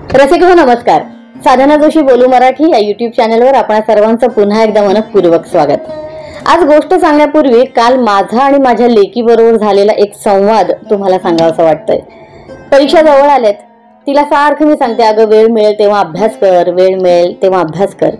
रसिक हो नमस्कार. साधना जोशी बोलू मराठी या युट्यूब चॅनलवर आपणा सर्वांचं पुन्हा एकदा मनपूर्वक स्वागत. आज गोष्ट सांगण्यापूर्वी काल माझा आणि माझ्या लेकीबरोबर झालेला एक संवाद तुम्हाला सांगावासा वाटतोय. परीक्षा जवळ आल्यात. तिला सारखं मी सांगते, अगं वेळ मिळेल तेव्हा अभ्यास कर, वेळ मिळेल तेव्हा अभ्यास कर.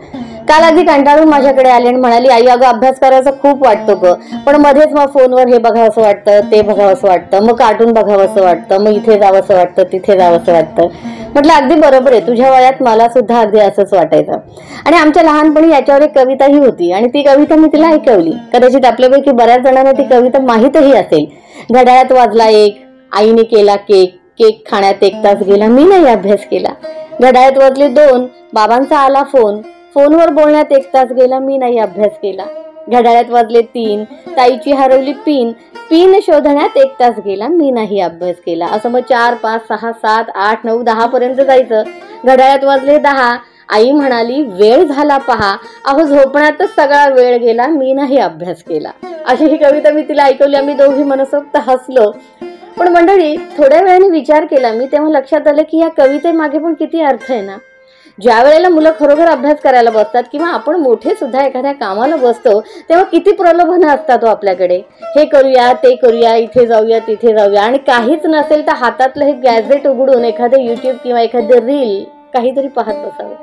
काल अगदी कंटाळून माझ्याकडे आली आणि म्हणाली, आई अगं अभ्यास करायचा खूप वाटतो ग, पण मध्येच मग फोनवर हे बघावंसं वाटतं, ते बघावंसं वाटतं, मग कार्टून बघावंसं वाटतं, मग इथे जावंसं वाटतं, तिथे जावंसं वाटतं. म्हटलं अगदी बरोबर आहे, तुझ्या वयात मला सुद्धा अगदी असंच वाटायचं. आणि आमच्या लहानपणी याच्यावर एक कविताही होती आणि ती कविता मी तिला ऐकवली. कदाचित आपल्यापैकी बऱ्याच जणांना ती कविता माहीतही असेल. घड्याळात वाजला 1, आईने केला केक, केक खाण्यात 1 तास गेला, मी नाही अभ्यास केला. घड्याळात वाजले 2, बाबांचा आला फोन, फोनवर बोलण्यात 1 तास गेला, मी नाही अभ्यास केला. घड्याळात वाजले 3, ताईची हरवली पिन, पिन शोधण्यात 1 तास गेला, मी नाही अभ्यास केला. असं मग 4, 5, 6, 7, 8, 9, 10 पर्यंत जायचं. घड्याळात वाजले 10, आई म्हणाली वेळ झाला पहा, अहो झोपण्यातच सगळा वेळ गेला, मी नाही अभ्यास केला. अशी ही कविता मी तिला ऐकवली. आम्ही दोघी मनसोक्त हसलो. पण मंडळी, थोड्या वेळाने विचार केला मी, तेव्हा लक्षात आलं की या कवितेमागे पण किती अर्थ आहे ना. ज्या वेळेला मुलं खरोखर अभ्यास करायला बसतात किंवा आपण मोठे सुद्धा एखाद्या कामाला बसतो, तेव्हा किती प्रलोभनं असतात आपल्याकडे. हे करूया, ते करूया, इथे जाऊया, तिथे जाऊया. आणि काहीच नसेल तर हातातलं हे गॅजेट उघडून एखादं युट्यूब किंवा एखादं रील काहीतरी पाहत बसावं.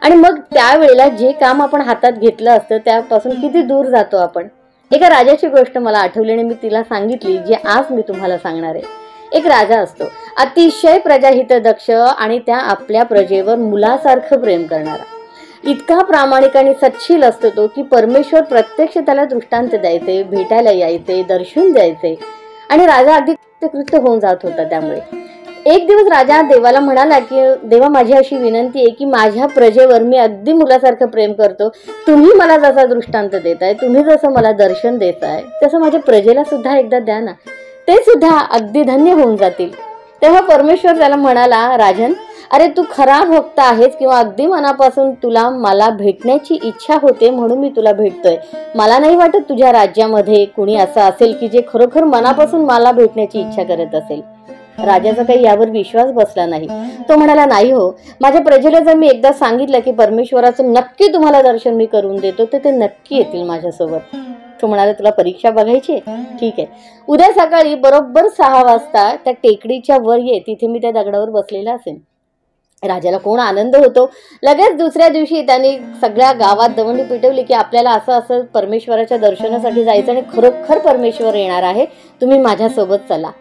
आणि मग त्यावेळेला जे काम आपण हातात घेतलं असतं त्यापासून किती दूर जातो आपण. एका राजाची गोष्ट मला आठवली आणि मी तिला सांगितली, जी आज मी तुम्हाला सांगणार आहे. एक राजा असतो, अतिशय प्रजाहितदक्ष आणि त्या आपल्या प्रजेवर मुलासारखं प्रेम करणारा. इतका प्रामाणिक आणि सच्छील असतो तो की परमेश्वर प्रत्यक्ष त्याला दृष्टांत द्यायचे, भेटायला यायचे, दर्शन द्यायचे. आणि राजा अगदी कृत्य होऊन जात होता. त्यामुळे एक दिवस राजा देवाला म्हणाला की देवा, माझी अशी विनंती आहे की माझ्या प्रजेवर मी अगदी मुलासारखं प्रेम करतो. तुम्ही मला जसा दृष्टांत देताय, तुम्ही जसं मला दर्शन देताय, तसं माझ्या प्रजेला सुद्धा एकदा द्या ना, ते सुद्धा अगदी धन्य होऊन जातील. तेव्हा परमेश्वर त्याला म्हणाला, राजन, अरे तू खरा भक्त आहेस किंवा अगदी मनापासून तुला मला भेटण्याची इच्छा होते म्हणून मी तुला भेटतोय. मला नाही वाटत तुझ्या राज्यामध्ये कुणी असं असेल की जे खरोखर मनापासून मला भेटण्याची इच्छा करत असेल. राजाचा काही यावर विश्वास बसला नाही. तो म्हणाला, नाही हो, माझ्या प्रजेला जर मी एकदा सांगितलं की परमेश्वराचं नक्की तुम्हाला दर्शन मी करून देतो, तर ते नक्की येतील माझ्यासोबत. तो म्हणाला, तुला परीक्षा बघायची? ठीक आहे, उद्या सकाळी बरोबर 6 वाजता त्या टेकडीच्या वर ये, तिथे मी त्या दगडावर बसलेला असेल. राजाला कोण आनंद होतो. लगेच दुसऱ्या दिवशी त्यांनी सगळ्या गावात दवंडी पिटवली की आपल्याला असं असं परमेश्वराच्या दर्शनासाठी जायचं आणि खरोखर परमेश्वर येणार आहे, तुम्ही माझ्यासोबत चला.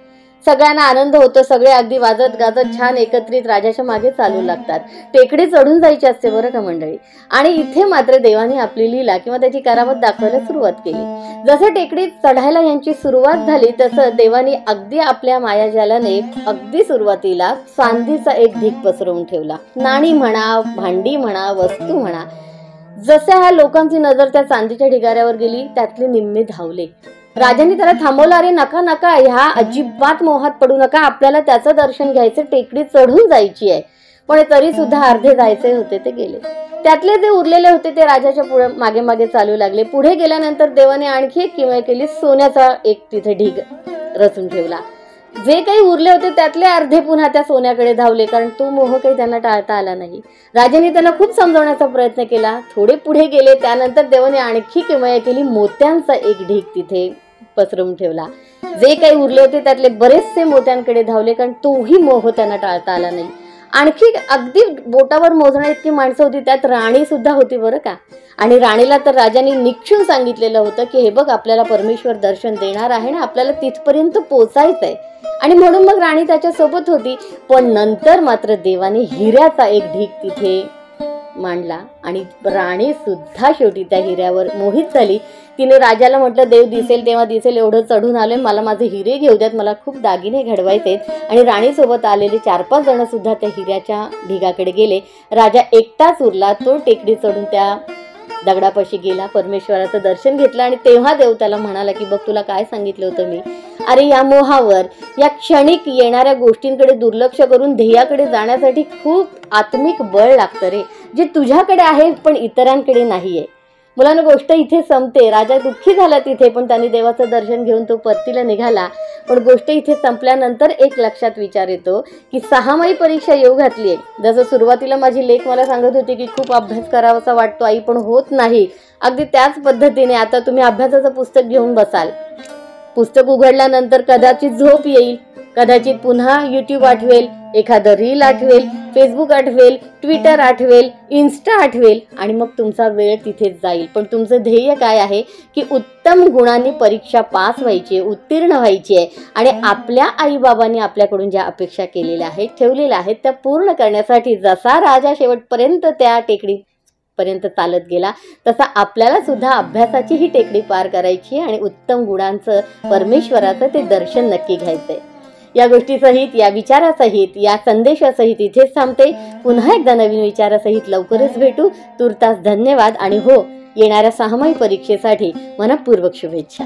सगळ्यांना आनंद होतो. सगळे अगदी वाजत गाजत छान एकत्रित राजाच्या मागे चालू लागतात. टेकडी चढून जायची असते बरं का मंडळी. आणि इथे मात्र देवाने आपली लीला किंवा त्याची करामत दाखवायला सुरुवात केली. जसं टेकडी चढायला यांची सुरुवात झाली तसं देवाने अगदी आपल्या मायाजालाने अगदी सुरुवातीला चांदीचा एक ढीग पसरवून ठेवला. नाणी म्हणा, भांडी म्हणा, वस्तू म्हणा. जसं ह्या लोकांची नजर त्या चांदीच्या ढिगाऱ्यावर गेली, त्यातले निम्मे धावले. राजाने त्याला थांबवलं, अरे नका नका, ह्या अजिबात मोहात पडू नका, आपल्याला त्याचं दर्शन घ्यायचं, टेकडी चढून जायची आहे. पण तरी सुद्धा अर्धे जायचे होते ते गेले. त्यातले जे उरलेले होते ते राजाच्या पुढे मागे मागे चालू लागले. पुढे गेल्यानंतर देवाने आणखी एक किमया केली. सोन्याचा एक तिथे ढीग रचून ठेवला. जे काही उरले होते त्यातले अर्धे पुन्हा त्या सोन्याकडे धावले, कारण तो मोह काही त्यांना टाळता आला नाही. राजाने त्यांना खूप समजावण्याचा प्रयत्न केला. थोडे पुढे गेले, त्यानंतर देवाने आणखी किमया केली. मोत्यांचा एक ढीग तिथे पसरवून ठेवला. जे काही उरले होते त्यातले बरेचसे मोत्यांकडे धावले, कारण तोही मोह त्यांना टाळता आला नाही. आणखी अगदी बोटावर मोजण्या इतकी माणसं होती. त्यात राणी सुद्धा होती बरं का. आणि राणीला तर राजाने निक्षून सांगितलेलं होतं की हे बघ, आपल्याला परमेश्वर दर्शन देणार आहे ना, आपल्याला तिथपर्यंत पोचायचंय. आणि म्हणून मग राणी त्याच्या सोबत होती. पण नंतर मात्र देवाने हिऱ्याचा एक ढीग तिथे मांडला आणि राणी सुद्धा शेवटी त्या हिऱ्यावर मोहित झाली. तिने राजाला म्हटलं, देव दिसेल तेव्हा दिसेल, एवढं चढून आलोय, मला माझे हिरे घेऊ द्यात, मला खूप दागिने घडवायचे. आणि राणीसोबत आलेले 4-5 जण सुद्धा त्या हिऱ्याच्या ढिगाकडे गेले. राजा एकटाच उरला. तो टेकडी चढून त्या दगडापाशी गेला, परमेश्वराचं दर्शन घेतलं. आणि तेव्हा देव त्याला म्हणाला की बघ, तुला काय सांगितलं होतं मी, अरे या मोहावर, या क्षणिक येणाऱ्या गोष्टींकडे दुर्लक्ष करून ध्येयाकडे जाण्यासाठी खूप आत्मिक बळ लागतं रे, जे तुझ्याकडे आहे पण इतरांकडे नाहीये. मुलांना गोष्ट इथे संपते. राजा दुःखी झाला तिथे, पण त्यांनी देवाचं दर्शन घेऊन तो परतीला निघाला. पण गोष्ट इथे संपल्यानंतर एक लक्षात विचार येतो की 6माही परीक्षा येऊ घातली आहे. जसं सुरुवातीला माझी लेक मला सांगत होती की खूप अभ्यास करावासा वाटतो आई, पण होत नाही, अगदी त्याच पद्धतीने आता तुम्ही अभ्यासाचं पुस्तक घेऊन बसाल. पुस्तक उघडल्यानंतर कदाचित झोप येईल, कदाचित पुन्हा यूट्यूब आठवेल, एखादं रील आठवेल, फेसबुक आठवेल, ट्विटर आठवेल, इन्स्टा आठवेल आणि मग तुमचा वेळ तिथेच जाईल. पण तुमचं ध्येय काय आहे की उत्तम गुणांनी परीक्षा पास व्हायची आहे, उत्तीर्ण व्हायची आहे. आणि आपल्या आईबाबांनी आपल्याकडून ज्या अपेक्षा केलेल्या आहेत, ठेवलेल्या आहेत, त्या पूर्ण करण्यासाठी जसा राजा शेवटपर्यंत त्या टेकडीपर्यंत चालत गेला, तसा आपल्याला सुद्धा अभ्यासाची ही टेकडी पार करायची आणि उत्तम गुणांचं, परमेश्वराचं ते दर्शन नक्की घ्यायचंय. या गोष्टीसहित, या विचारासहित, या संदेशासहित इथेच थांबते. पुन्हा एकदा नवीन विचारासहित लवकरच भेटू. तूर्तास धन्यवाद आणि हो, येणाऱ्या 6माही परीक्षेसाठी मनपूर्वक शुभेच्छा.